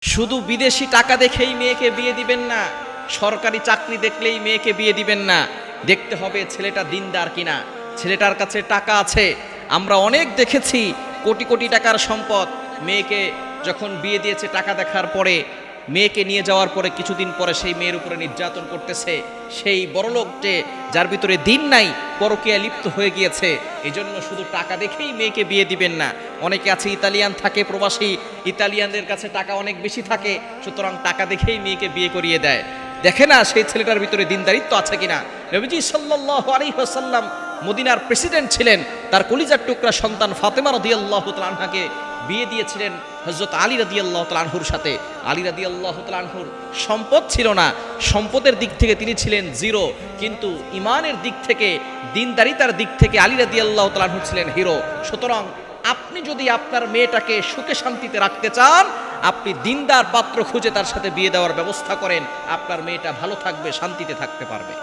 শুধু বিদেশি টাকা দেখেই মেয়েকে বিয়ে দিবেন না, সরকারি চাকরি দেখলেই মেয়েকে বিয়ে দিবেন না। দেখতে হবে ছেলেটা দিনদার কিনা, ছেলেটার কাছে টাকা আছে। আমরা অনেক দেখেছি কোটি কোটি টাকার সম্পদ, মেয়েকে যখন বিয়ে দিয়েছে টাকা দেখার পরে, মেয়েকে নিয়ে যাওয়ার পরে কিছুদিন পরে সেই মেয়ের উপরে নির্যাতন করতেছে। সেই বড়লোক যে, যার ভিতরে দিন নাই, পরকীয়া লিপ্ত হয়ে গিয়েছে। এই জন্য শুধু টাকা দেখেই মেয়েকে বিয়ে দিবেন না। অনেকে আছে ইতালিয়ান থাকে, প্রবাসী, ইতালিয়ানদের কাছে টাকা অনেক বেশি থাকে, সুতরাং টাকা দেখেই মেয়েকে বিয়ে করিয়ে দেয়। দেখে না সেই ছেলেটার ভিতরে দিনদারিত্ব আছে কিনা। নবীজি সাল্লাল্লাহু আলাইহি ওয়াসাল্লাম মদিনার প্রেসিডেন্ট ছিলেন, তার কলিজার টুকরা সন্তান ফাতেমা রাদিয়াল্লাহু তাআলা আনহাকে বিয়ে দিয়েছিলেন হযরত আলী রাদিয়াল্লাহু তাআলা আনহুর সাথে। আলী রাদিয়াল্লাহু তাআলা আনহুর সম্পদ ছিল না, সম্পদের দিক থেকে তিনি ছিলেন জিরো, কিন্তু ইমানের দিক থেকে, দিনদারিতার দিক থেকে আলী রাদিয়াল্লাহু তাআলা আনহু ছিলেন হিরো। সুতরাং আপনি যদি আপনার মেয়েটাকে সুখে শান্তিতে রাখতে চান, আপনি দিনদার পাত্র খুঁজে তার সাথে বিয়ে দেওয়ার ব্যবস্থা করেন, আপনার মেয়েটা ভালো থাকবে, শান্তিতে থাকতে পারবে।